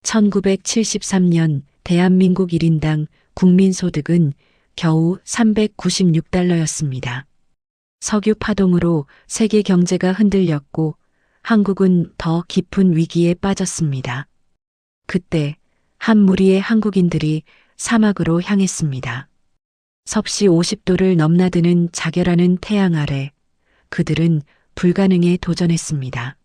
1973년 대한민국 1인당 국민소득은 겨우 396달러였습니다. 석유 파동으로 세계 경제가 흔들렸고 한국은 더 깊은 위기에 빠졌습니다. 그때 한 무리의 한국인들이 사막으로 향했습니다. 섭씨 50도를 넘나드는 자결하는 태양 아래 그들은 불가능에 도전했습니다.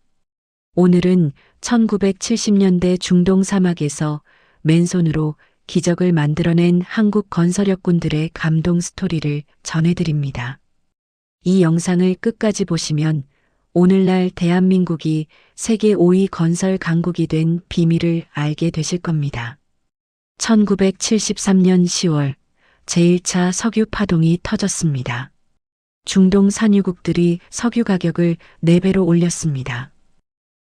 오늘은 1970년대 중동 사막에서 맨손으로 기적을 만들어낸 한국 건설력군들의 감동 스토리를 전해드립니다. 이 영상을 끝까지 보시면 오늘날 대한민국이 세계 5위 건설 강국이 된 비밀을 알게 되실 겁니다. 1973년 10월 제1차 석유 파동이 터졌습니다. 중동 산유국들이 석유 가격을 4배로 올렸습니다.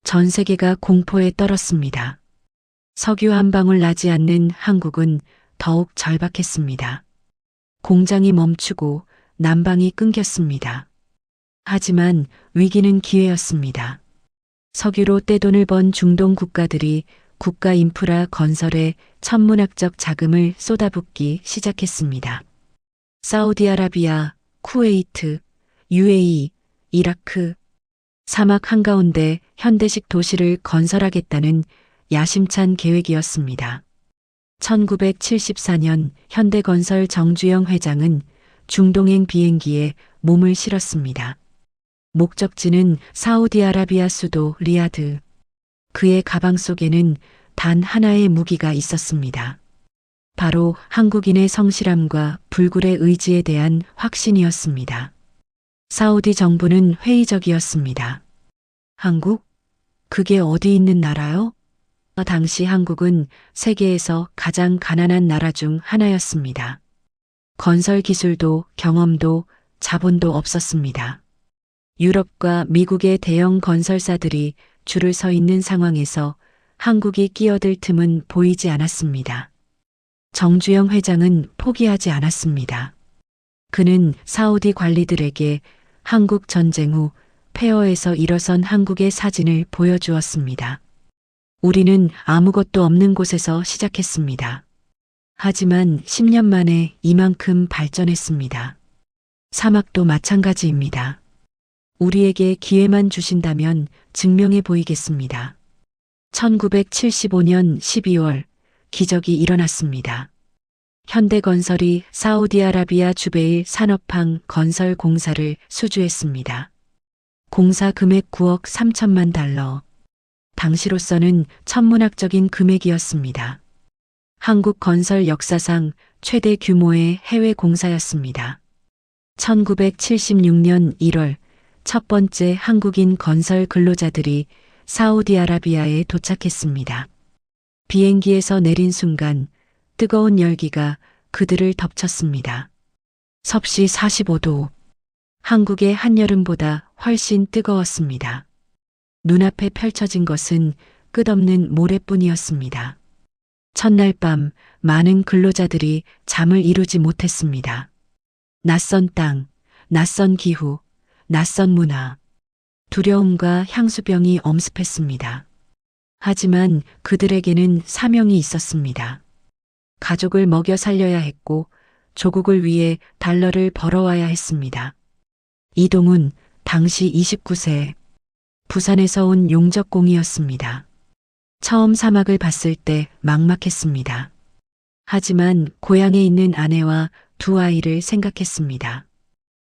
전 세계가 공포에 떨었습니다. 석유 한 방울 나지 않는 한국은 더욱 절박했습니다. 공장이 멈추고 난방이 끊겼습니다. 하지만 위기는 기회였습니다. 석유로 떼돈을 번 중동 국가들이 국가 인프라 건설에 천문학적 자금을 쏟아붓기 시작했습니다. 사우디아라비아, 쿠웨이트, UAE, 이라크, 사막 한가운데 현대식 도시를 건설하겠다는 야심찬 계획이었습니다. 1974년 현대건설 정주영 회장은 중동행 비행기에 몸을 실었습니다. 목적지는 사우디아라비아 수도 리야드. 그의 가방 속에는 단 하나의 무기가 있었습니다. 바로 한국인의 성실함과 불굴의 의지에 대한 확신이었습니다. 사우디 정부는 회의적이었습니다. 한국? 그게 어디 있는 나라요? 당시 한국은 세계에서 가장 가난한 나라 중 하나였습니다. 건설 기술도 경험도 자본도 없었습니다. 유럽과 미국의 대형 건설사들이 줄을 서 있는 상황에서 한국이 끼어들 틈은 보이지 않았습니다. 정주영 회장은 포기하지 않았습니다. 그는 사우디 관리들에게 한국 전쟁 후 폐허에서 일어선 한국의 사진을 보여주었습니다. 우리는 아무것도 없는 곳에서 시작했습니다. 하지만 10년 만에 이만큼 발전했습니다. 사막도 마찬가지입니다. 우리에게 기회만 주신다면 증명해 보이겠습니다. 1975년 12월 기적이 일어났습니다. 현대건설이 사우디아라비아 주베일 산업항 건설 공사를 수주했습니다. 공사 금액 9억 3천만 달러. 당시로서는 천문학적인 금액이었습니다. 한국 건설 역사상 최대 규모의 해외 공사였습니다. 1976년 1월 첫 번째 한국인 건설 근로자들이 사우디아라비아에 도착했습니다. 비행기에서 내린 순간 뜨거운 열기가 그들을 덮쳤습니다. 섭씨 45도. 한국의 한여름보다 훨씬 뜨거웠습니다. 눈앞에 펼쳐진 것은 끝없는 모래뿐이었습니다. 첫날 밤 많은 근로자들이 잠을 이루지 못했습니다. 낯선 땅, 낯선 기후, 낯선 문화, 두려움과 향수병이 엄습했습니다. 하지만 그들에게는 사명이 있었습니다. 가족을 먹여 살려야 했고 조국을 위해 달러를 벌어와야 했습니다. 이동훈 당시 29세, 부산에서 온 용접공이었습니다. 처음 사막을 봤을 때 막막했습니다. 하지만 고향에 있는 아내와 두 아이를 생각했습니다.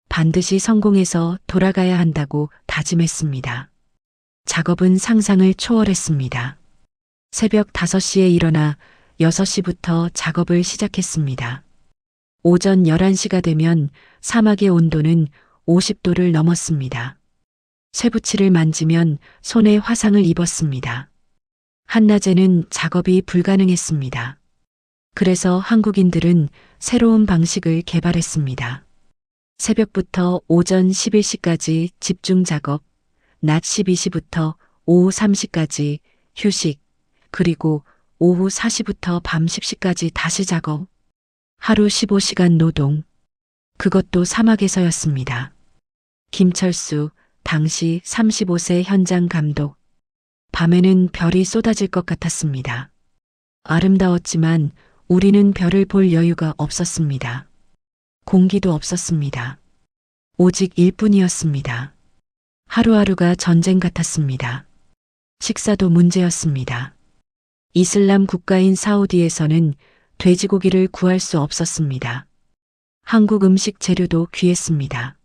반드시 성공해서 돌아가야 한다고 다짐했습니다. 작업은 상상을 초월했습니다. 새벽 5시에 일어나 6시부터 작업을 시작했습니다. 오전 11시가 되면 사막의 온도는 50도를 넘었습니다. 쇠붙이를 만지면 손에 화상을 입었습니다. 한낮에는 작업이 불가능했습니다. 그래서 한국인들은 새로운 방식을 개발했습니다. 새벽부터 오전 11시까지 집중 작업, 낮 12시부터 오후 3시까지 휴식, 그리고 오후 4시부터 밤 10시까지 다시 작업. 하루 15시간 노동. 그것도 사막에서였습니다. 김철수, 당시 35세 현장 감독. 밤에는 별이 쏟아질 것 같았습니다. 아름다웠지만 우리는 별을 볼 여유가 없었습니다. 공기도 없었습니다. 오직 일뿐이었습니다. 하루하루가 전쟁 같았습니다. 식사도 문제였습니다. 이슬람 국가인 사우디에서는 돼지고기를 구할 수 없었습니다. 한국 음식 재료도 귀했습니다.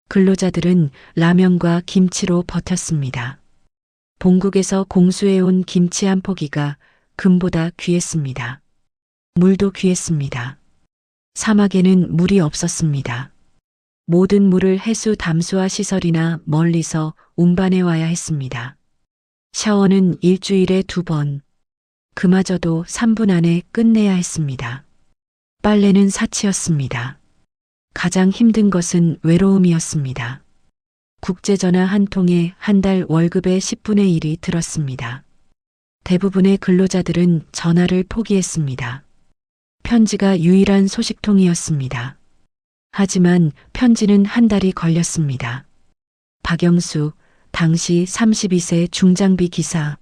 근로자들은 라면과 김치로 버텼습니다. 본국에서 공수해온 김치 한 포기가 금보다 귀했습니다. 물도 귀했습니다. 사막에는 물이 없었습니다. 모든 물을 해수 담수화 시설이나 멀리서 운반해 와야 했습니다. 샤워는 일주일에 2번, 그마저도 3분 안에 끝내야 했습니다. 빨래는 사치였습니다. 가장 힘든 것은 외로움이었습니다. 국제전화 한 통에 한 달 월급의 10분의 1이 들었습니다. 대부분의 근로자들은 전화를 포기했습니다. 편지가 유일한 소식통이었습니다. 하지만 편지는 한 달이 걸렸습니다. 박영수, 당시 32세 중장비 기사.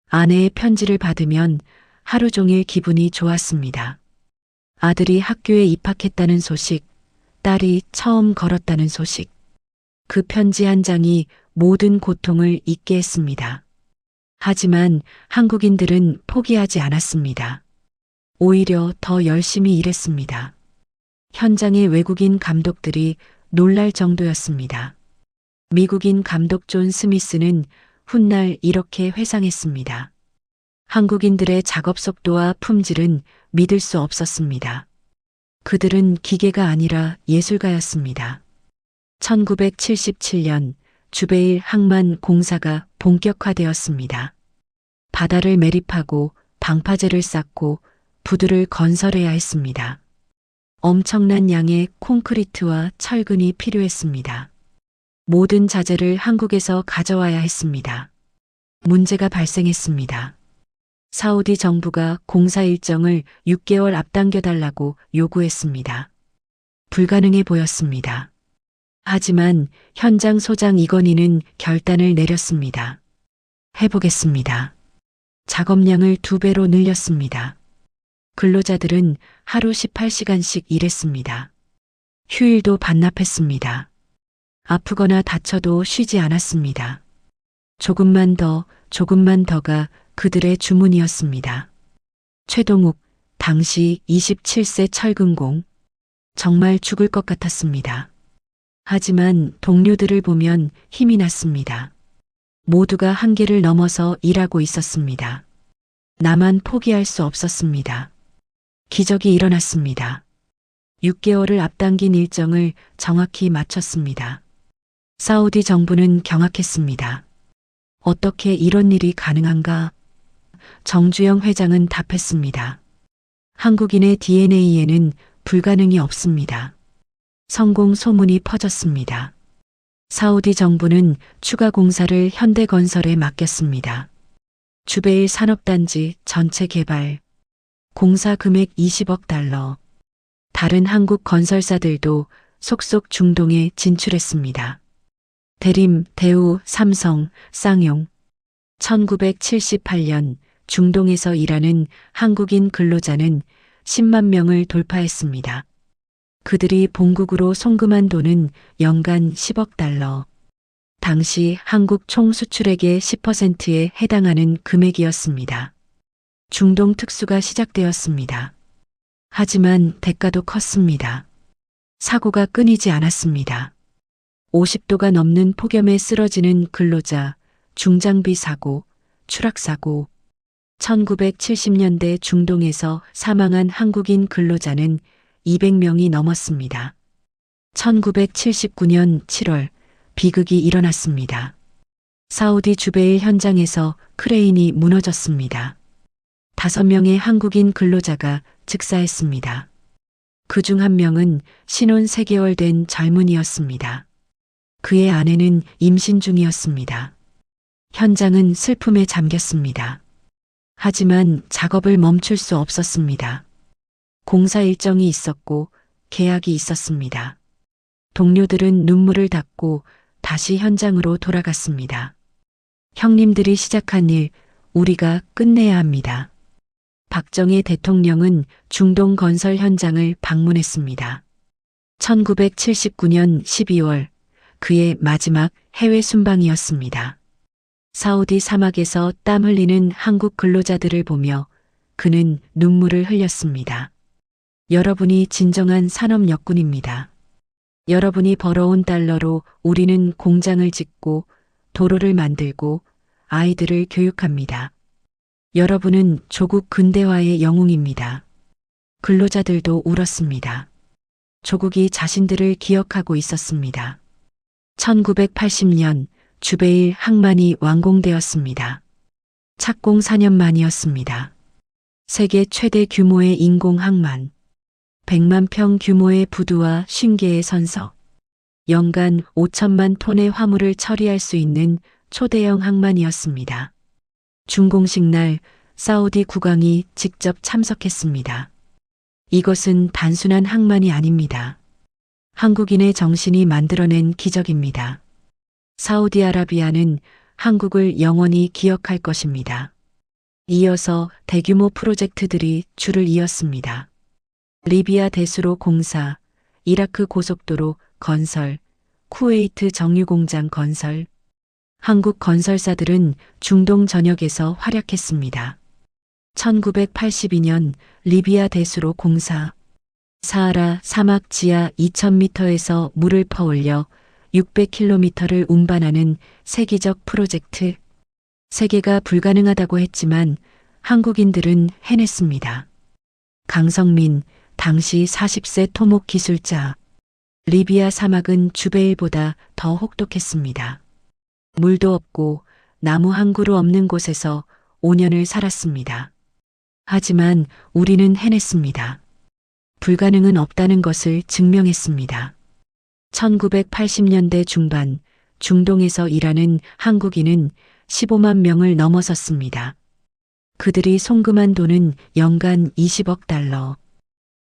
아내의 편지를 받으면 하루 종일 기분이 좋았습니다. 아들이 학교에 입학했다는 소식, 딸이 처음 걸었다는 소식. 그 편지 한 장이 모든 고통을 잊게 했습니다. 하지만 한국인들은 포기하지 않았습니다. 오히려 더 열심히 일했습니다. 현장의 외국인 감독들이 놀랄 정도였습니다. 미국인 감독 존 스미스는 훗날 이렇게 회상했습니다. 한국인들의 작업 속도와 품질은 믿을 수 없었습니다. 그들은 기계가 아니라 예술가였습니다. 1977년 주베일 항만 공사가 본격화되었습니다. 바다를 매립하고 방파제를 쌓고 부두를 건설해야 했습니다. 엄청난 양의 콘크리트와 철근이 필요했습니다. 모든 자재를 한국에서 가져와야 했습니다. 문제가 발생했습니다. 사우디 정부가 공사 일정을 6개월 앞당겨달라고 요구했습니다. 불가능해 보였습니다. 하지만 현장 소장 이건희는 결단을 내렸습니다. 해보겠습니다. 작업량을 2배로 늘렸습니다. 근로자들은 하루 18시간씩 일했습니다. 휴일도 반납했습니다. 아프거나 다쳐도 쉬지 않았습니다. 조금만 더가 그들의 주문이었습니다. 최동욱, 당시 27세 철근공. 정말 죽을 것 같았습니다. 하지만 동료들을 보면 힘이 났습니다. 모두가 한계를 넘어서 일하고 있었습니다. 나만 포기할 수 없었습니다. 기적이 일어났습니다. 6개월을 앞당긴 일정을 정확히 마쳤습니다. 사우디 정부는 경악했습니다. 어떻게 이런 일이 가능한가? 정주영 회장은 답했습니다. 한국인의 DNA에는 불가능이 없습니다. 성공 소문이 퍼졌습니다. 사우디 정부는 추가 공사를 현대건설에 맡겼습니다. 주베일 산업단지 전체 개발. 공사 금액 20억 달러. 다른 한국 건설사들도 속속 중동에 진출했습니다. 대림, 대우, 삼성, 쌍용. 1978년 중동에서 일하는 한국인 근로자는 10만 명을 돌파했습니다. 그들이 본국으로 송금한 돈은 연간 10억 달러. 당시 한국 총 수출액의 10%에 해당하는 금액이었습니다. 중동 특수가 시작되었습니다. 하지만 대가도 컸습니다. 사고가 끊이지 않았습니다. 50도가 넘는 폭염에 쓰러지는 근로자, 중장비 사고, 추락 사고. 1970년대 중동에서 사망한 한국인 근로자는 200명이 넘었습니다. 1979년 7월 비극이 일어났습니다. 사우디 주베일 현장에서 크레인이 무너졌습니다. 5명의 한국인 근로자가 즉사했습니다. 그중 한 명은 신혼 3개월 된 젊은이였습니다. 그의 아내는 임신 중이었습니다. 현장은 슬픔에 잠겼습니다. 하지만 작업을 멈출 수 없었습니다. 공사 일정이 있었고 계약이 있었습니다. 동료들은 눈물을 닦고 다시 현장으로 돌아갔습니다. 형님들이 시작한 일, 우리가 끝내야 합니다. 박정희 대통령은 중동 건설 현장을 방문했습니다. 1979년 12월 그의 마지막 해외 순방이었습니다. 사우디 사막에서 땀 흘리는 한국 근로자들을 보며 그는 눈물을 흘렸습니다. 여러분이 진정한 산업 역군입니다. 여러분이 벌어온 달러로 우리는 공장을 짓고 도로를 만들고 아이들을 교육합니다. 여러분은 조국 근대화의 영웅입니다. 근로자들도 울었습니다. 조국이 자신들을 기억하고 있었습니다. 1980년 주베일 항만이 완공되었습니다. 착공 4년 만이었습니다. 세계 최대 규모의 인공 항만, 100만 평 규모의 부두와 50개의 선석, 연간 5천만 톤의 화물을 처리할 수 있는 초대형 항만이었습니다. 준공식 날 사우디 국왕이 직접 참석했습니다. 이것은 단순한 항만이 아닙니다. 한국인의 정신이 만들어낸 기적입니다. 사우디아라비아는 한국을 영원히 기억할 것입니다. 이어서 대규모 프로젝트들이 줄을 이었습니다. 리비아 대수로 공사, 이라크 고속도로 건설, 쿠웨이트 정유공장 건설. 한국 건설사들은 중동 전역에서 활약했습니다. 1982년 리비아 대수로 공사, 사하라 사막 지하 2000m에서 물을 퍼올려 600km를 운반하는 세계적 프로젝트. 세계가 불가능하다고 했지만 한국인들은 해냈습니다. 강성민, 당시 40세 토목 기술자. 리비아 사막은 주베일보다 더 혹독했습니다. 물도 없고 나무 한 그루 없는 곳에서 5년을 살았습니다. 하지만 우리는 해냈습니다. 불가능은 없다는 것을 증명했습니다. 1980년대 중반 중동에서 일하는 한국인은 15만 명을 넘어섰습니다. 그들이 송금한 돈은 연간 20억 달러.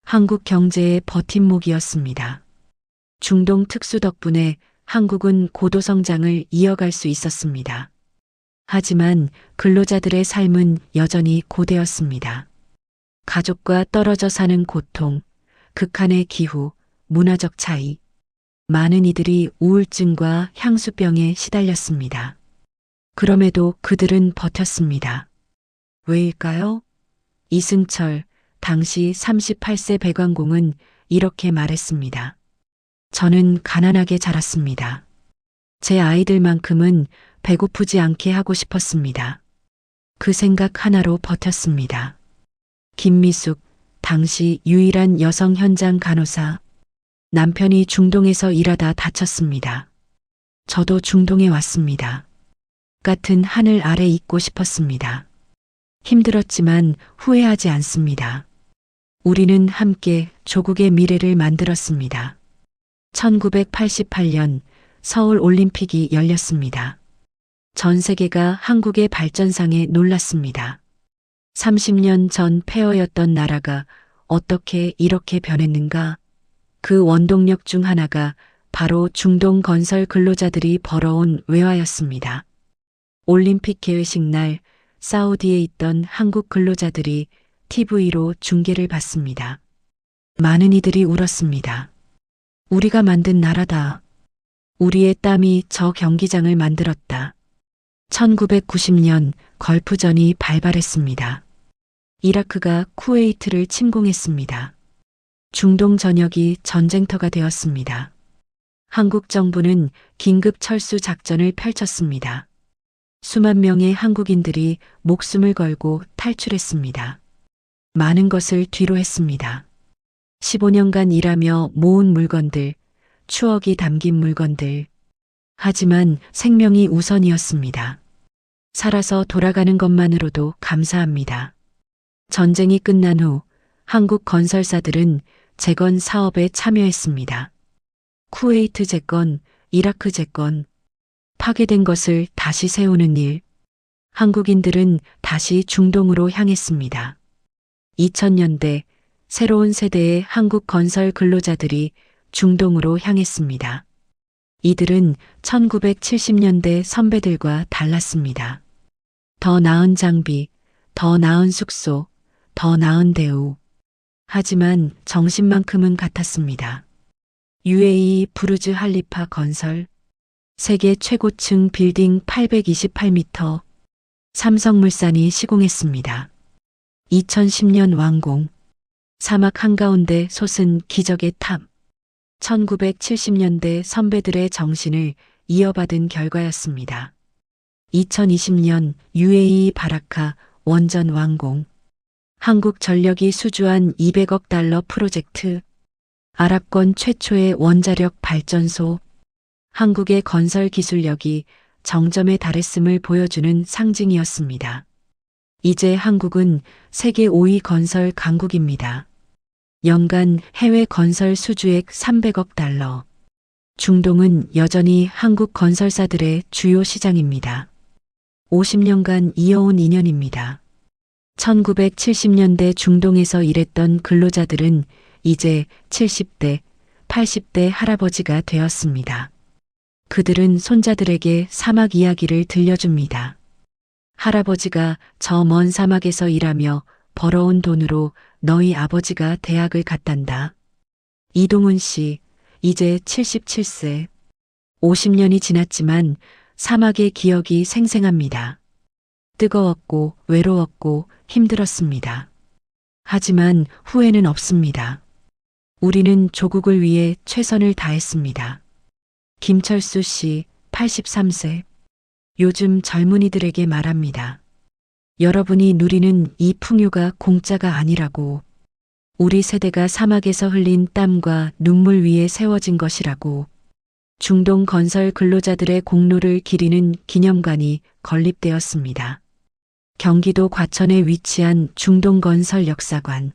한국 경제의 버팀목이었습니다. 중동 특수 덕분에 한국은 고도 성장을 이어갈 수 있었습니다. 하지만 근로자들의 삶은 여전히 고되었습니다. 가족과 떨어져 사는 고통, 극한의 기후, 문화적 차이. 많은 이들이 우울증과 향수병에 시달렸습니다. 그럼에도 그들은 버텼습니다. 왜일까요? 이승철, 당시 38세 백왕공은 이렇게 말했습니다. 저는 가난하게 자랐습니다. 제 아이들만큼은 배고프지 않게 하고 싶었습니다. 그 생각 하나로 버텼습니다. 김미숙, 당시 유일한 여성 현장 간호사. 남편이 중동에서 일하다 다쳤습니다. 저도 중동에 왔습니다. 같은 하늘 아래 있고 싶었습니다. 힘들었지만 후회하지 않습니다. 우리는 함께 조국의 미래를 만들었습니다. 1988년 서울 올림픽이 열렸습니다. 전 세계가 한국의 발전상에 놀랐습니다. 30년 전 폐허였던 나라가 어떻게 이렇게 변했는가? 그 원동력 중 하나가 바로 중동 건설 근로자들이 벌어온 외화였습니다. 올림픽 개회식 날 사우디에 있던 한국 근로자들이 TV로 중계를 봤습니다. 많은 이들이 울었습니다. 우리가 만든 나라다. 우리의 땀이 저 경기장을 만들었다. 1990년 걸프전이 발발했습니다. 이라크가 쿠웨이트를 침공했습니다. 중동 전역이 전쟁터가 되었습니다. 한국 정부는 긴급 철수 작전을 펼쳤습니다. 수만 명의 한국인들이 목숨을 걸고 탈출했습니다. 많은 것을 뒤로 했습니다. 15년간 일하며 모은 물건들, 추억이 담긴 물건들. 하지만 생명이 우선이었습니다. 살아서 돌아가는 것만으로도 감사합니다. 전쟁이 끝난 후 한국 건설사들은 재건 사업에 참여했습니다. 쿠웨이트 재건, 이라크 재건, 파괴된 것을 다시 세우는 일. 한국인들은 다시 중동으로 향했습니다. 2000년대 새로운 세대의 한국 건설 근로자들이 중동으로 향했습니다. 이들은 1970년대 선배들과 달랐습니다. 더 나은 장비, 더 나은 숙소, 더 나은 대우. 하지만 정신만큼은 같았습니다. UAE 부르즈 할리파 건설, 세계 최고층 빌딩 828m, 삼성물산이 시공했습니다. 2010년 완공. 사막 한가운데 솟은 기적의 탑. 1970년대 선배들의 정신을 이어받은 결과였습니다. 2020년 UAE 바라카 원전 완공. 한국전력이 수주한 200억 달러 프로젝트. 아랍권 최초의 원자력 발전소. 한국의 건설 기술력이 정점에 달했음을 보여주는 상징이었습니다. 이제 한국은 세계 5위 건설 강국입니다. 연간 해외 건설 수주액 300억 달러. 중동은 여전히 한국 건설사들의 주요 시장입니다. 50년간 이어온 인연입니다. 1970년대 중동에서 일했던 근로자들은 이제 70대, 80대 할아버지가 되었습니다. 그들은 손자들에게 사막 이야기를 들려줍니다. 할아버지가 저 먼 사막에서 일하며 벌어온 돈으로 너희 아버지가 대학을 갔단다. 이동훈 씨, 이제 77세. 50년이 지났지만 사막의 기억이 생생합니다. 뜨거웠고 외로웠고 힘들었습니다. 하지만 후회는 없습니다. 우리는 조국을 위해 최선을 다했습니다. 김철수 씨, 83세. 요즘 젊은이들에게 말합니다. 여러분이 누리는 이 풍요가 공짜가 아니라고. 우리 세대가 사막에서 흘린 땀과 눈물 위에 세워진 것이라고. 중동 건설 근로자들의 공로를 기리는 기념관이 건립되었습니다. 경기도 과천에 위치한 중동건설 역사관.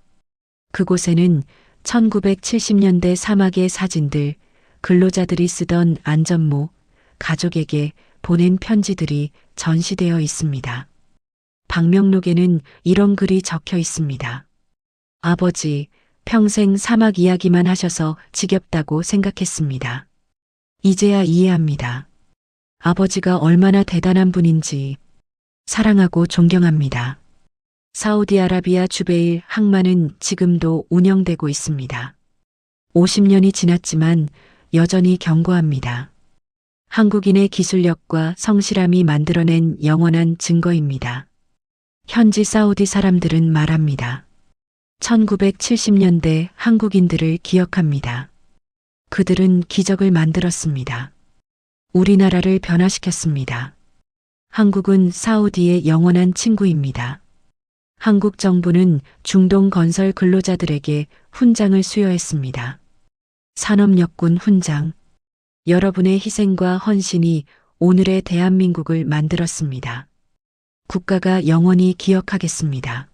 그곳에는 1970년대 사막의 사진들, 근로자들이 쓰던 안전모, 가족에게 보낸 편지들이 전시되어 있습니다. 방명록에는 이런 글이 적혀 있습니다. 아버지, 평생 사막 이야기만 하셔서 지겹다고 생각했습니다. 이제야 이해합니다. 아버지가 얼마나 대단한 분인지 사랑하고 존경합니다. 사우디아라비아 주베일 항만은 지금도 운영되고 있습니다. 50년이 지났지만 여전히 견고합니다. 한국인의 기술력과 성실함이 만들어낸 영원한 증거입니다. 현지 사우디 사람들은 말합니다. 1970년대 한국인들을 기억합니다. 그들은 기적을 만들었습니다. 우리나라를 변화시켰습니다. 한국은 사우디의 영원한 친구입니다. 한국 정부는 중동 건설 근로자들에게 훈장을 수여했습니다. 산업역군 훈장. 여러분의 희생과 헌신이 오늘의 대한민국을 만들었습니다. 국가가 영원히 기억하겠습니다.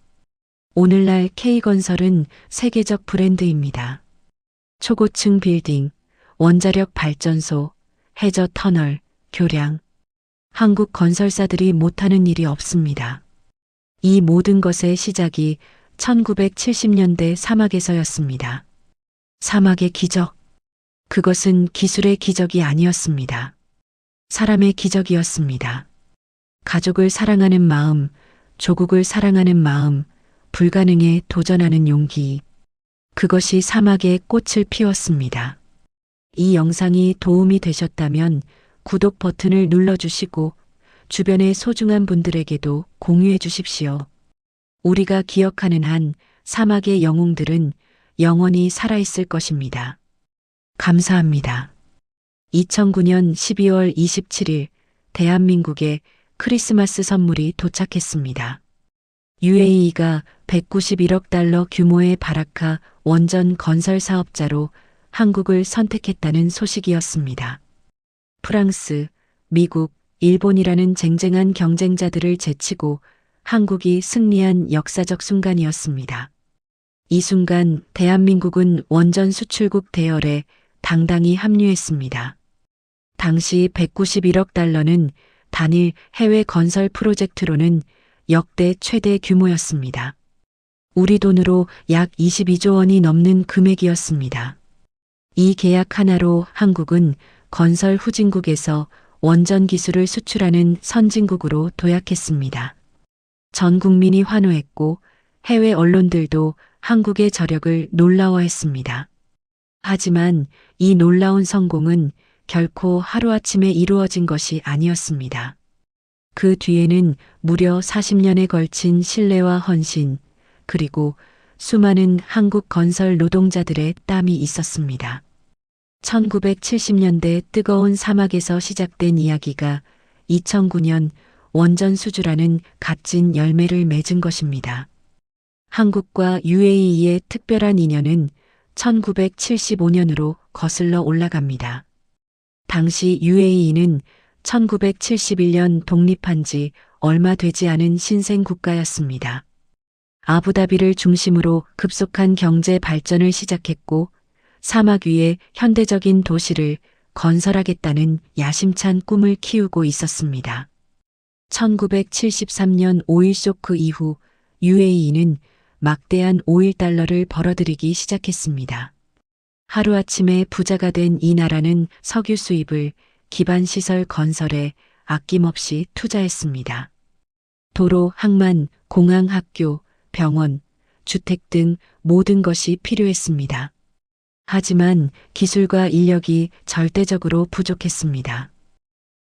오늘날 K건설은 세계적 브랜드입니다. 초고층 빌딩, 원자력 발전소, 해저 터널, 교량. 한국 건설사들이 못하는 일이 없습니다. 이 모든 것의 시작이 1970년대 사막에서였습니다. 사막의 기적. 그것은 기술의 기적이 아니었습니다. 사람의 기적이었습니다. 가족을 사랑하는 마음, 조국을 사랑하는 마음, 불가능에 도전하는 용기. 그것이 사막에 꽃을 피웠습니다. 이 영상이 도움이 되셨다면 구독 버튼을 눌러주시고 주변의 소중한 분들에게도 공유해 주십시오. 우리가 기억하는 한 사막의 영웅들은 영원히 살아있을 것입니다. 감사합니다. 2009년 12월 27일 대한민국에 크리스마스 선물이 도착했습니다. UAE가 191억 달러 규모의 바라카 원전 건설 사업자로 한국을 선택했다는 소식이었습니다. 프랑스, 미국, 일본이라는 쟁쟁한 경쟁자들을 제치고 한국이 승리한 역사적 순간이었습니다. 이 순간 대한민국은 원전 수출국 대열에 당당히 합류했습니다. 당시 191억 달러는 단일 해외 건설 프로젝트로는 역대 최대 규모였습니다. 우리 돈으로 약 22조 원이 넘는 금액이었습니다. 이 계약 하나로 한국은 건설 후진국에서 원전 기술을 수출하는 선진국으로 도약했습니다. 전 국민이 환호했고 해외 언론들도 한국의 저력을 놀라워했습니다. 하지만 이 놀라운 성공은 결코 하루아침에 이루어진 것이 아니었습니다. 그 뒤에는 무려 40년에 걸친 신뢰와 헌신, 그리고 수많은 한국 건설 노동자들의 땀이 있었습니다. 1970년대 뜨거운 사막에서 시작된 이야기가 2009년 원전 수주라는 값진 열매를 맺은 것입니다. 한국과 UAE의 특별한 인연은 1975년으로 거슬러 올라갑니다. 당시 UAE는 1971년 독립한 지 얼마 되지 않은 신생 국가였습니다. 아부다비를 중심으로 급속한 경제 발전을 시작했고 사막 위에 현대적인 도시를 건설하겠다는 야심찬 꿈을 키우고 있었습니다. 1973년 오일 쇼크 이후 UAE는 막대한 오일 달러를 벌어들이기 시작했습니다. 하루아침에 부자가 된 이 나라는 석유 수입을 기반시설 건설에 아낌없이 투자했습니다. 도로, 항만, 공항, 학교, 병원, 주택 등 모든 것이 필요했습니다. 하지만 기술과 인력이 절대적으로 부족했습니다.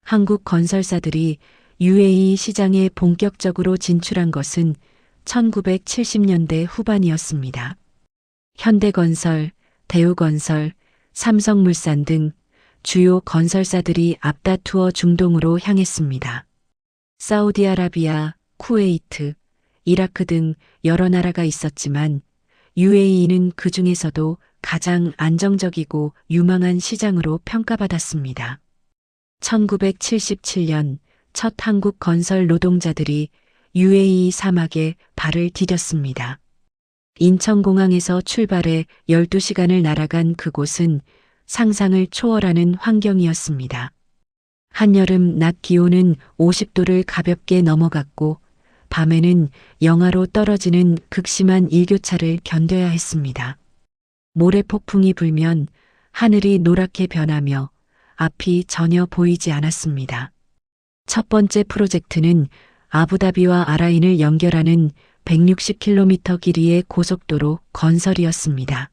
한국 건설사들이 UAE 시장에 본격적으로 진출한 것은 1970년대 후반이었습니다. 현대건설, 대우건설, 삼성물산 등 주요 건설사들이 앞다투어 중동으로 향했습니다. 사우디아라비아, 쿠웨이트, 이라크 등 여러 나라가 있었지만 UAE는 그 중에서도 가장 안정적이고 유망한 시장으로 평가받았습니다. 1977년 첫 한국 건설 노동자들이 UAE 사막에 발을 디뎠습니다. 인천공항에서 출발해 12시간을 날아간 그곳은 상상을 초월하는 환경이었습니다. 한여름 낮 기온은 50도를 가볍게 넘어갔고 밤에는 영하로 떨어지는 극심한 일교차를 견뎌야 했습니다. 모래폭풍이 불면 하늘이 노랗게 변하며 앞이 전혀 보이지 않았습니다. 첫 번째 프로젝트는 아부다비와 아라인을 연결하는 160km 길이의 고속도로 건설이었습니다.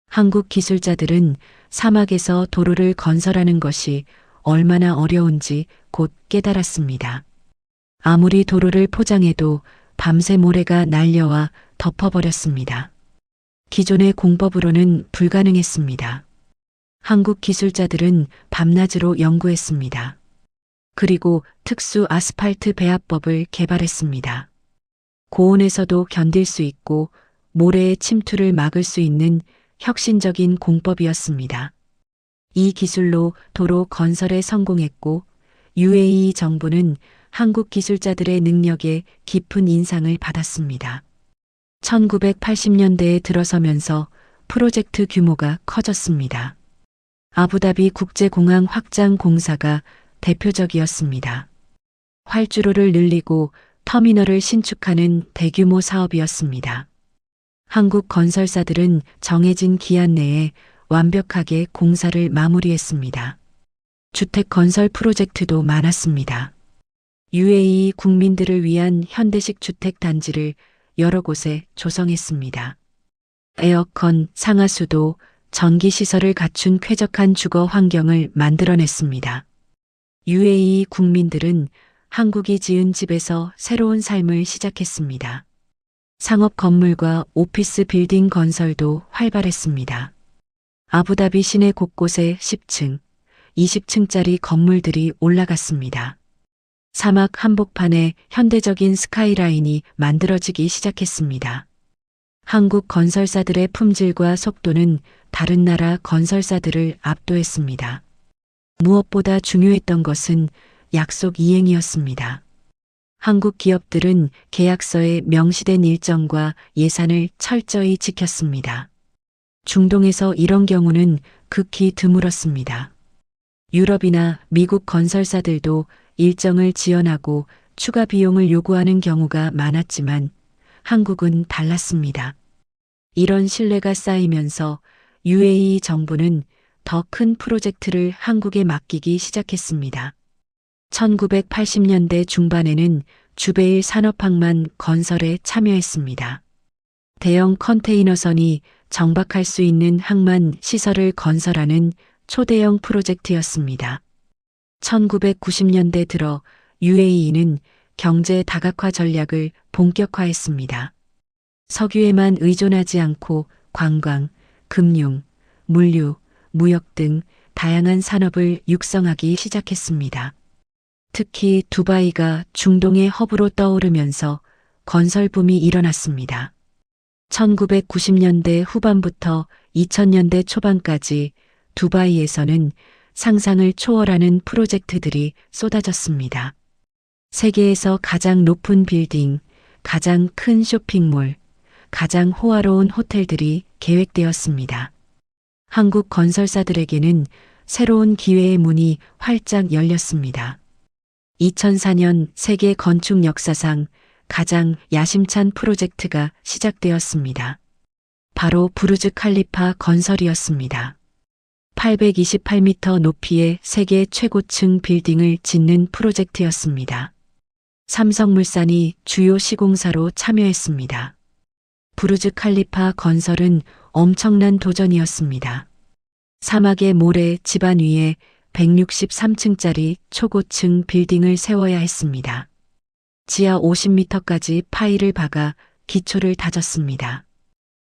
한국 기술자들은 사막에서 도로를 건설하는 것이 얼마나 어려운지 곧 깨달았습니다. 아무리 도로를 포장해도 밤새 모래가 날려와 덮어버렸습니다. 기존의 공법으로는 불가능했습니다. 한국 기술자들은 밤낮으로 연구했습니다. 그리고 특수 아스팔트 배합법을 개발했습니다. 고온에서도 견딜 수 있고 모래의 침투를 막을 수 있는 혁신적인 공법이었습니다. 이 기술로 도로 건설에 성공했고 UAE 정부는 한국 기술자들의 능력에 깊은 인상을 받았습니다. 1980년대에 들어서면서 프로젝트 규모가 커졌습니다. 아부다비 국제공항 확장 공사가 대표적이었습니다. 활주로를 늘리고 터미널을 신축하는 대규모 사업이었습니다. 한국 건설사들은 정해진 기한 내에 완벽하게 공사를 마무리했습니다. 주택 건설 프로젝트도 많았습니다. UAE 국민들을 위한 현대식 주택 단지를 여러 곳에 조성했습니다. 에어컨, 상하수도, 전기시설을 갖춘 쾌적한 주거 환경을 만들어냈습니다. UAE 국민들은 한국이 지은 집에서 새로운 삶을 시작했습니다. 상업 건물과 오피스 빌딩 건설도 활발했습니다. 아부다비 시내 곳곳에 10층, 20층짜리 건물들이 올라갔습니다. 사막 한복판에 현대적인 스카이라인이 만들어지기 시작했습니다. 한국 건설사들의 품질과 속도는 다른 나라 건설사들을 압도했습니다. 무엇보다 중요했던 것은 약속 이행이었습니다. 한국 기업들은 계약서에 명시된 일정과 예산을 철저히 지켰습니다. 중동에서 이런 경우는 극히 드물었습니다. 유럽이나 미국 건설사들도 일정을 지연하고 추가 비용을 요구하는 경우가 많았지만 한국은 달랐습니다. 이런 신뢰가 쌓이면서 UAE 정부는 더 큰 프로젝트를 한국에 맡기기 시작했습니다. 1980년대 중반에는 주베일 산업항만 건설에 참여했습니다. 대형 컨테이너선이 정박할 수 있는 항만 시설을 건설하는 초대형 프로젝트였습니다. 1990년대 들어 UAE는 경제 다각화 전략을 본격화했습니다. 석유에만 의존하지 않고 관광, 금융, 물류, 무역 등 다양한 산업을 육성하기 시작했습니다. 특히 두바이가 중동의 허브로 떠오르면서 건설붐이 일어났습니다. 1990년대 후반부터 2000년대 초반까지 두바이에서는 상상을 초월하는 프로젝트들이 쏟아졌습니다. 세계에서 가장 높은 빌딩, 가장 큰 쇼핑몰, 가장 호화로운 호텔들이 계획되었습니다. 한국 건설사들에게는 새로운 기회의 문이 활짝 열렸습니다. 2004년 세계 건축 역사상 가장 야심찬 프로젝트가 시작되었습니다. 바로 부르즈 칼리파 건설이었습니다. 828m 높이의 세계 최고층 빌딩을 짓는 프로젝트였습니다. 삼성물산이 주요 시공사로 참여했습니다. 부르즈 칼리파 건설은 엄청난 도전이었습니다. 사막의 모래 지반 위에 163층짜리 초고층 빌딩을 세워야 했습니다. 지하 50m까지 파이를 박아 기초를 다졌습니다.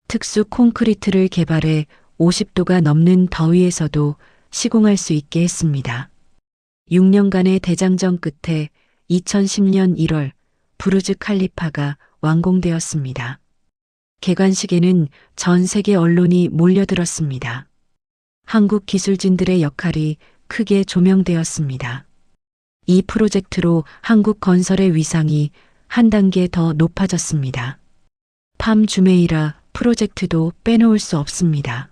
특수 콘크리트를 개발해 50도가 넘는 더위에서도 시공할 수 있게 했습니다. 6년간의 대장정 끝에 2010년 1월 부르즈 칼리파가 완공되었습니다. 개관식에는 전 세계 언론이 몰려들었습니다. 한국 기술진들의 역할이 크게 조명되었습니다. 이 프로젝트로 한국 건설의 위상이 한 단계 더 높아졌습니다. 팜 주메이라 프로젝트도 빼놓을 수 없습니다.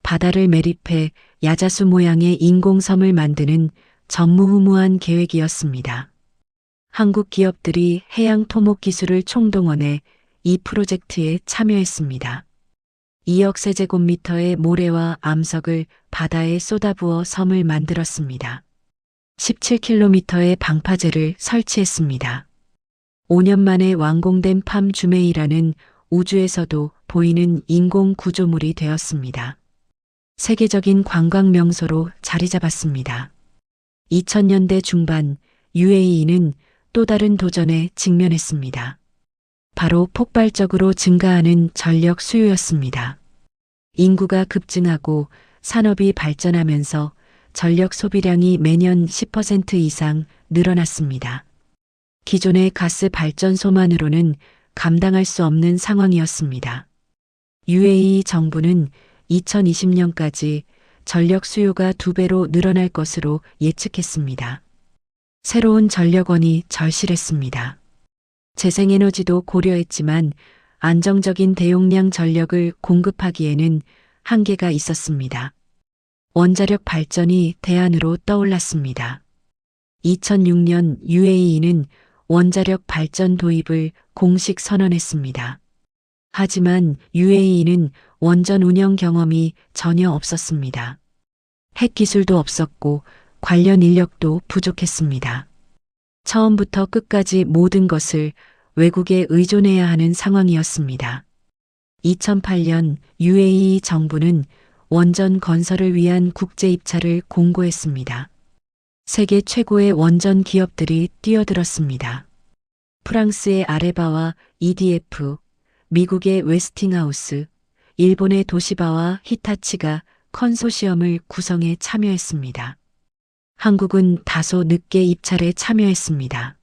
바다를 매립해 야자수 모양의 인공섬을 만드는 전무후무한 계획이었습니다. 한국 기업들이 해양 토목 기술을 총동원해 이 프로젝트에 참여했습니다. 2억 세제곱미터의 모래와 암석을 바다에 쏟아부어 섬을 만들었습니다. 17km의 방파제를 설치했습니다. 5년 만에 완공된 팜 주메이라는 우주에서도 보이는 인공 구조물이 되었습니다. 세계적인 관광 명소로 자리 잡았습니다. 2000년대 중반 UAE는 또 다른 도전에 직면했습니다. 바로 폭발적으로 증가하는 전력 수요였습니다. 인구가 급증하고 산업이 발전하면서 전력 소비량이 매년 10% 이상 늘어났습니다. 기존의 가스 발전소만으로는 감당할 수 없는 상황이었습니다. UAE 정부는 2020년까지 전력 수요가 2배로 늘어날 것으로 예측했습니다. 새로운 전력원이 절실했습니다. 재생에너지도 고려했지만 안정적인 대용량 전력을 공급하기에는 한계가 있었습니다. 원자력 발전이 대안으로 떠올랐습니다. 2006년 UAE는 원자력 발전 도입을 공식 선언했습니다. 하지만 UAE는 원전 운영 경험이 전혀 없었습니다. 핵 기술도 없었고 관련 인력도 부족했습니다. 처음부터 끝까지 모든 것을 외국에 의존해야 하는 상황이었습니다. 2008년 UAE 정부는 원전 건설을 위한 국제 입찰을 공고했습니다. 세계 최고의 원전 기업들이 뛰어들었습니다. 프랑스의 아레바와 EDF, 미국의 웨스팅하우스, 일본의 도시바와 히타치가 컨소시엄을 구성해 참여했습니다. 한국은 다소 늦게 입찰에 참여했습니다.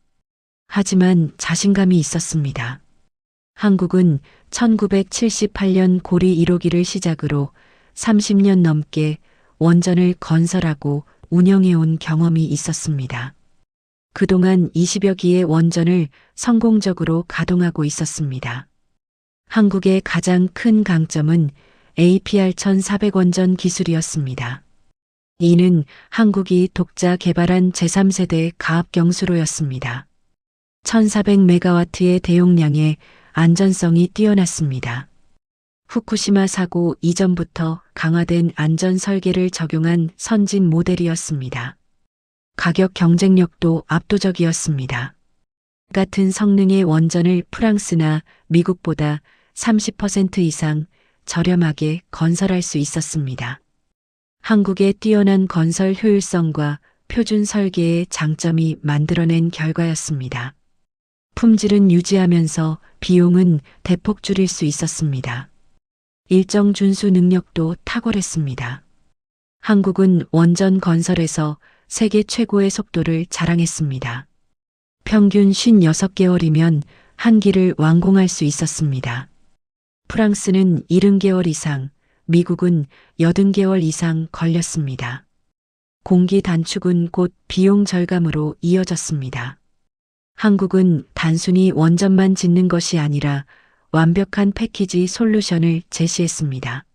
하지만 자신감이 있었습니다. 한국은 1978년 고리 1호기를 시작으로 30년 넘게 원전을 건설하고 운영해온 경험이 있었습니다. 그동안 20여 기의 원전을 성공적으로 가동하고 있었습니다. 한국의 가장 큰 강점은 APR 1400원전 기술이었습니다. 이는 한국이 독자 개발한 제3세대 가압 경수로였습니다. 1400메가와트의 대용량에 안전성이 뛰어났습니다. 후쿠시마 사고 이전부터 강화된 안전 설계를 적용한 선진 모델이었습니다. 가격 경쟁력도 압도적이었습니다. 같은 성능의 원전을 프랑스나 미국보다 30% 이상 저렴하게 건설할 수 있었습니다. 한국의 뛰어난 건설 효율성과 표준 설계의 장점이 만들어낸 결과였습니다. 품질은 유지하면서 비용은 대폭 줄일 수 있었습니다. 일정 준수 능력도 탁월했습니다. 한국은 원전 건설에서 세계 최고의 속도를 자랑했습니다. 평균 56개월이면 한 기를 완공할 수 있었습니다. 프랑스는 70개월 이상, 미국은 80개월 이상 걸렸습니다. 공기 단축은 곧 비용 절감으로 이어졌습니다. 한국은 단순히 원전만 짓는 것이 아니라 완벽한 패키지 솔루션을 제시했습니다.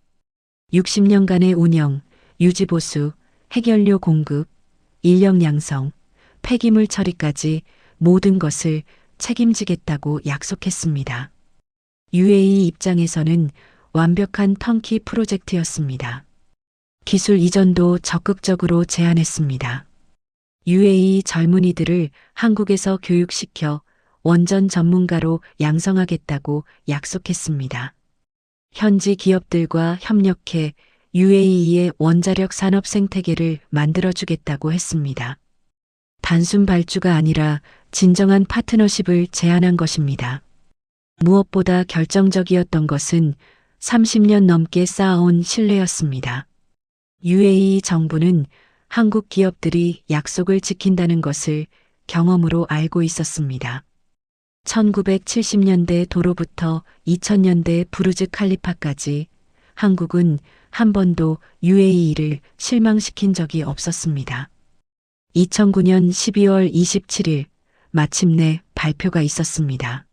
60년간의 운영, 유지보수, 핵연료 공급, 인력 양성, 폐기물 처리까지 모든 것을 책임지겠다고 약속했습니다. UAE 입장에서는 완벽한 턴키 프로젝트였습니다. 기술 이전도 적극적으로 제안했습니다. UAE 젊은이들을 한국에서 교육시켜 원전 전문가로 양성하겠다고 약속했습니다. 현지 기업들과 협력해 UAE의 원자력 산업 생태계를 만들어주겠다고 했습니다. 단순 발주가 아니라 진정한 파트너십을 제안한 것입니다. 무엇보다 결정적이었던 것은 30년 넘게 쌓아온 신뢰였습니다. UAE 정부는 한국 기업들이 약속을 지킨다는 것을 경험으로 알고 있었습니다. 1970년대 도로부터 2000년대 부르즈 칼리파까지 한국은 한 번도 UAE를 실망시킨 적이 없었습니다. 2009년 12월 27일 마침내 발표가 있었습니다.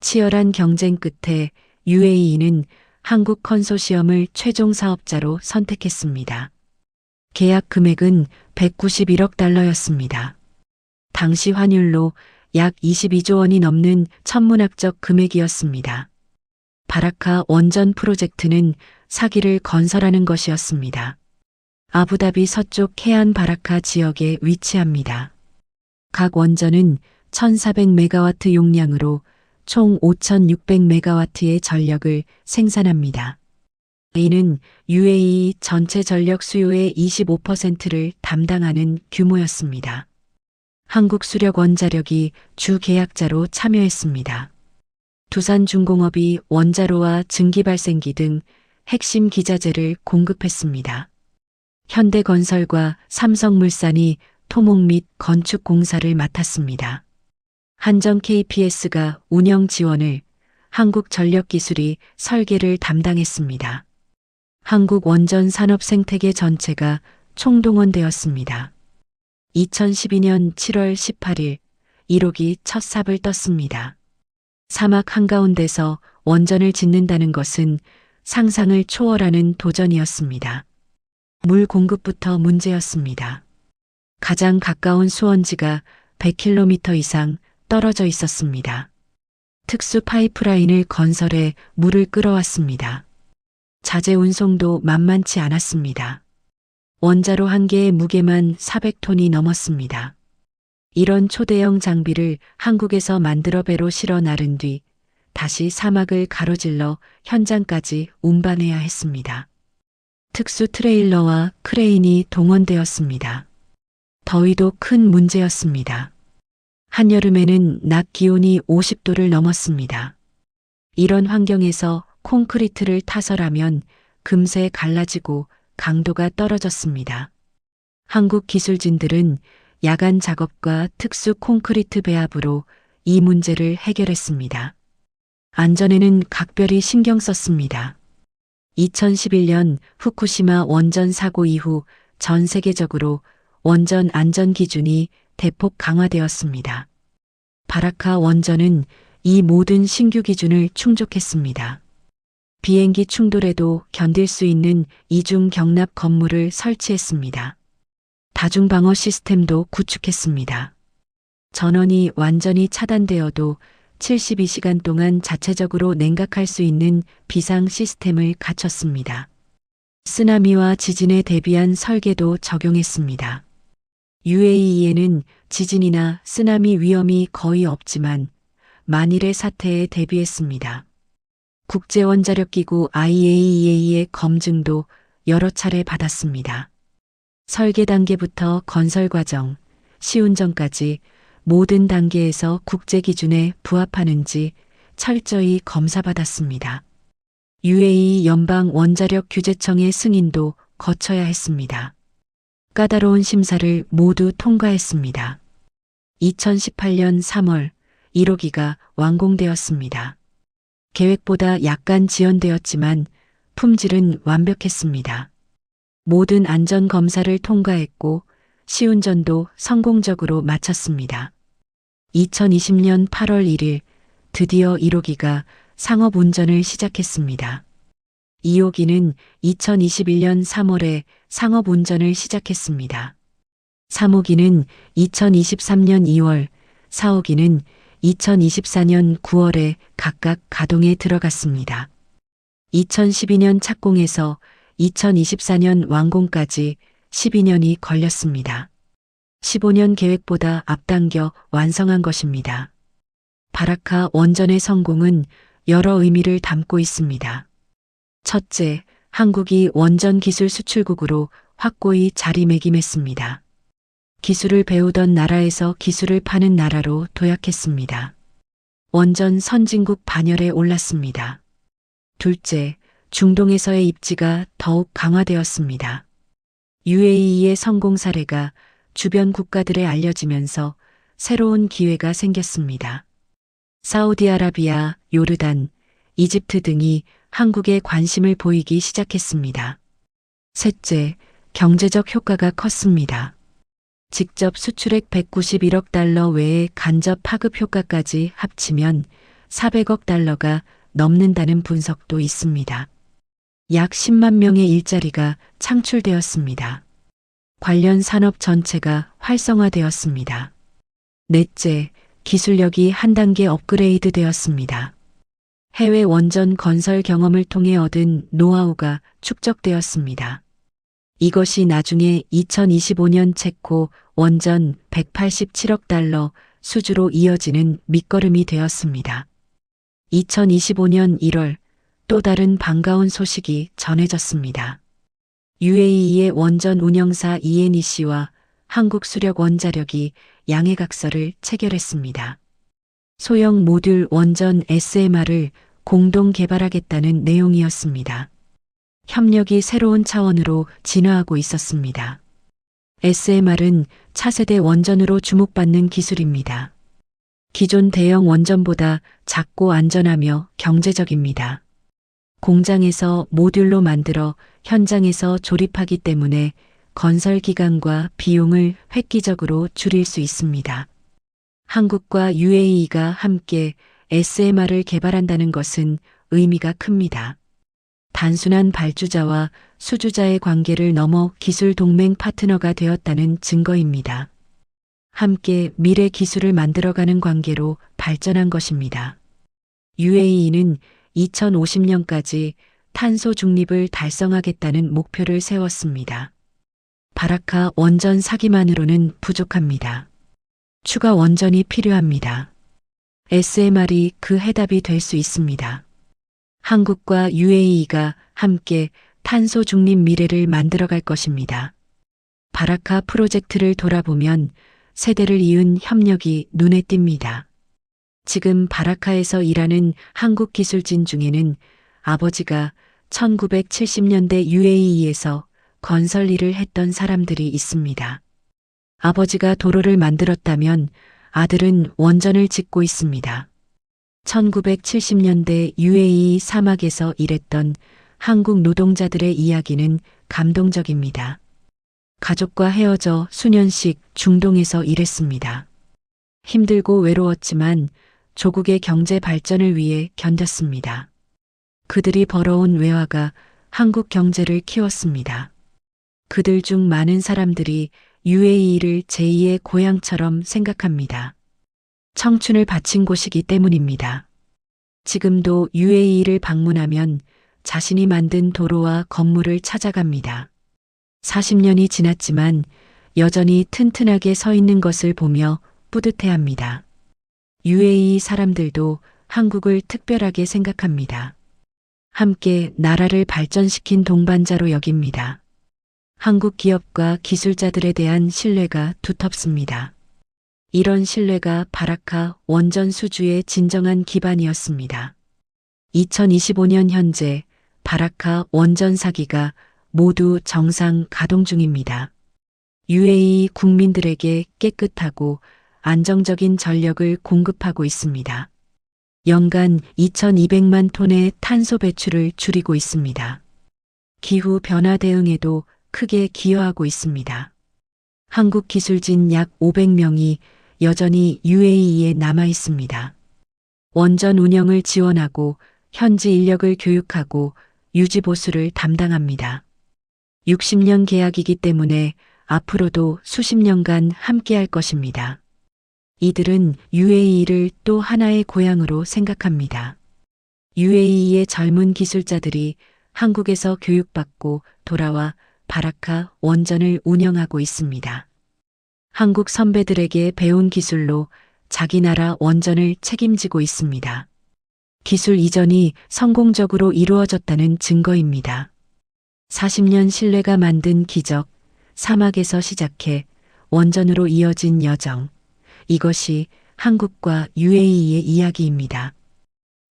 치열한 경쟁 끝에 UAE는 한국 컨소시엄을 최종 사업자로 선택했습니다. 계약 금액은 191억 달러였습니다. 당시 환율로 약 22조 원이 넘는 천문학적 금액이었습니다. 바라카 원전 프로젝트는 사기를 건설하는 것이었습니다. 아부다비 서쪽 해안 바라카 지역에 위치합니다. 각 원전은 1400메가와트 용량으로 총 5600메가와트의 전력을 생산합니다. 이는 UAE 전체 전력 수요의 25%를 담당하는 규모였습니다. 한국수력원자력이 주 계약자로 참여했습니다. 두산중공업이 원자로와 증기발생기 등 핵심 기자재를 공급했습니다. 현대건설과 삼성물산이 토목 및 건축 공사를 맡았습니다. 한정 KPS가 운영 지원을, 한국전력기술이 설계를 담당했습니다. 한국 원전 산업 생태계 전체가 총동원되었습니다. 2012년 7월 18일 1호기 첫 삽을 떴습니다. 사막 한가운데서 원전을 짓는다는 것은 상상을 초월하는 도전이었습니다. 물 공급부터 문제였습니다. 가장 가까운 수원지가 100km 이상 떨어져 있었습니다. 특수 파이프라인을 건설해 물을 끌어왔습니다. 자재 운송도 만만치 않았습니다. 원자로 한 개의 무게만 400톤이 넘었습니다. 이런 초대형 장비를 한국에서 만들어 배로 실어 나른 뒤 다시 사막을 가로질러 현장까지 운반해야 했습니다. 특수 트레일러와 크레인이 동원되었습니다. 더위도 큰 문제였습니다. 한여름에는 낮 기온이 50도를 넘었습니다. 이런 환경에서 콘크리트를 타설하면 금세 갈라지고 강도가 떨어졌습니다. 한국 기술진들은 야간 작업과 특수 콘크리트 배합으로 이 문제를 해결했습니다. 안전에는 각별히 신경 썼습니다. 2011년 후쿠시마 원전 사고 이후 전 세계적으로 원전 안전 기준이 대폭 강화되었습니다. 바라카 원전은 이 모든 신규 기준을 충족했습니다. 비행기 충돌에도 견딜 수 있는 이중 경납 건물을 설치했습니다. 다중방어 시스템도 구축했습니다. 전원이 완전히 차단되어도 72시간 동안 자체적으로 냉각할 수 있는 비상 시스템을 갖췄습니다. 쓰나미와 지진에 대비한 설계도 적용했습니다. UAE에는 지진이나 쓰나미 위험이 거의 없지만 만일의 사태에 대비했습니다. 국제원자력기구 IAEA의 검증도 여러 차례 받았습니다. 설계 단계부터 건설 과정, 시운전까지 모든 단계에서 국제 기준에 부합하는지 철저히 검사받았습니다. UAE 연방 원자력 규제청의 승인도 거쳐야 했습니다. 까다로운 심사를 모두 통과했습니다. 2018년 3월 1호기가 완공되었습니다. 계획보다 약간 지연되었지만 품질은 완벽했습니다. 모든 안전 검사를 통과했고 시운전도 성공적으로 마쳤습니다. 2020년 8월 1일 드디어 1호기가 상업 운전을 시작했습니다. 2호기는 2021년 3월에 상업 운전을 시작했습니다. 3호기는 2023년 2월, 4호기는 2024년 9월에 각각 가동에 들어갔습니다. 2012년 착공에서 2024년 완공까지 12년이 걸렸습니다. 15년 계획보다 앞당겨 완성한 것입니다. 바라카 원전의 성공은 여러 의미를 담고 있습니다. 첫째, 한국이 원전 기술 수출국으로 확고히 자리매김했습니다. 기술을 배우던 나라에서 기술을 파는 나라로 도약했습니다. 원전 선진국 반열에 올랐습니다. 둘째, 중동에서의 입지가 더욱 강화되었습니다. UAE의 성공 사례가 주변 국가들에 알려지면서 새로운 기회가 생겼습니다. 사우디아라비아, 요르단, 이집트 등이 한국에 관심을 보이기 시작했습니다. 셋째, 경제적 효과가 컸습니다. 직접 수출액 191억 달러 외에 간접 파급 효과까지 합치면 400억 달러가 넘는다는 분석도 있습니다. 약 10만 명의 일자리가 창출되었습니다. 관련 산업 전체가 활성화되었습니다. 넷째, 기술력이 한 단계 업그레이드 되었습니다. 해외 원전 건설 경험을 통해 얻은 노하우가 축적되었습니다. 이것이 나중에 2025년 체코 원전 187억 달러 수주로 이어지는 밑거름이 되었습니다. 2025년 1월 또 다른 반가운 소식이 전해졌습니다. UAE의 원전 운영사 ENEC와 한국수력원자력이 양해각서를 체결했습니다. 소형 모듈 원전 SMR을 공동 개발하겠다는 내용이었습니다. 협력이 새로운 차원으로 진화하고 있었습니다. SMR은 차세대 원전으로 주목받는 기술입니다. 기존 대형 원전보다 작고 안전하며 경제적입니다. 공장에서 모듈로 만들어 현장에서 조립하기 때문에 건설 기간과 비용을 획기적으로 줄일 수 있습니다. 한국과 UAE가 함께 SMR을 개발한다는 것은 의미가 큽니다. 단순한 발주자와 수주자의 관계를 넘어 기술 동맹 파트너가 되었다는 증거입니다. 함께 미래 기술을 만들어가는 관계로 발전한 것입니다. UAE는 2050년까지 탄소 중립을 달성하겠다는 목표를 세웠습니다. 바라카 원전 사기만으로는 부족합니다. 추가 원전이 필요합니다. SMR이 그 해답이 될 수 있습니다. 한국과 UAE가 함께 탄소 중립 미래를 만들어갈 것입니다. 바라카 프로젝트를 돌아보면 세대를 이은 협력이 눈에 띕니다. 지금 바라카에서 일하는 한국 기술진 중에는 아버지가 1970년대 UAE에서 건설 일을 했던 사람들이 있습니다. 아버지가 도로를 만들었다면 아들은 원전을 짓고 있습니다. 1970년대 UAE 사막에서 일했던 한국 노동자들의 이야기는 감동적입니다. 가족과 헤어져 수년씩 중동에서 일했습니다. 힘들고 외로웠지만 조국의 경제 발전을 위해 견뎠습니다. 그들이 벌어온 외화가 한국 경제를 키웠습니다. 그들 중 많은 사람들이 UAE를 제2의 고향처럼 생각합니다. 청춘을 바친 곳이기 때문입니다. 지금도 UAE를 방문하면 자신이 만든 도로와 건물을 찾아갑니다. 40년이 지났지만 여전히 튼튼하게 서 있는 것을 보며 뿌듯해합니다. UAE 사람들도 한국을 특별하게 생각합니다. 함께 나라를 발전시킨 동반자로 여깁니다. 한국 기업과 기술자들에 대한 신뢰가 두텁습니다. 이런 신뢰가 바라카 원전 수주의 진정한 기반이었습니다. 2025년 현재 바라카 원전 4기가 모두 정상 가동 중입니다. UAE 국민들에게 깨끗하고 안정적인 전력을 공급하고 있습니다. 연간 2,200만 톤의 탄소 배출을 줄이고 있습니다. 기후 변화 대응에도 크게 기여하고 있습니다. 한국 기술진 약 500명이 여전히 UAE에 남아 있습니다. 원전 운영을 지원하고 현지 인력을 교육하고 유지 보수를 담당합니다. 60년 계약이기 때문에 앞으로도 수십 년간 함께할 것입니다. 이들은 UAE를 또 하나의 고향으로 생각합니다. UAE의 젊은 기술자들이 한국에서 교육받고 돌아와 바라카 원전을 운영하고 있습니다. 한국 선배들에게 배운 기술로 자기 나라 원전을 책임지고 있습니다. 기술 이전이 성공적으로 이루어졌다는 증거입니다. 40년 신뢰가 만든 기적, 사막에서 시작해 원전으로 이어진 여정. 이것이 한국과 UAE의 이야기입니다.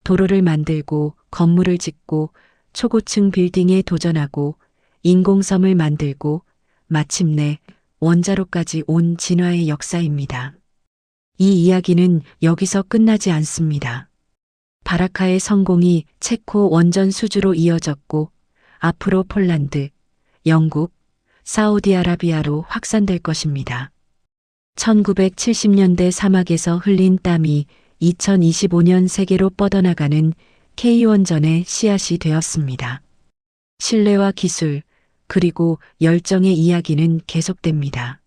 도로를 만들고 건물을 짓고 초고층 빌딩에 도전하고 인공섬을 만들고 마침내 원자로까지 온 진화의 역사입니다. 이 이야기는 여기서 끝나지 않습니다. 바라카의 성공이 체코 원전 수주로 이어졌고 앞으로 폴란드, 영국, 사우디아라비아로 확산될 것입니다. 1970년대 사막에서 흘린 땀이 2025년 세계로 뻗어나가는 K원전의 씨앗이 되었습니다. 신뢰와 기술, 그리고 열정의 이야기는 계속됩니다.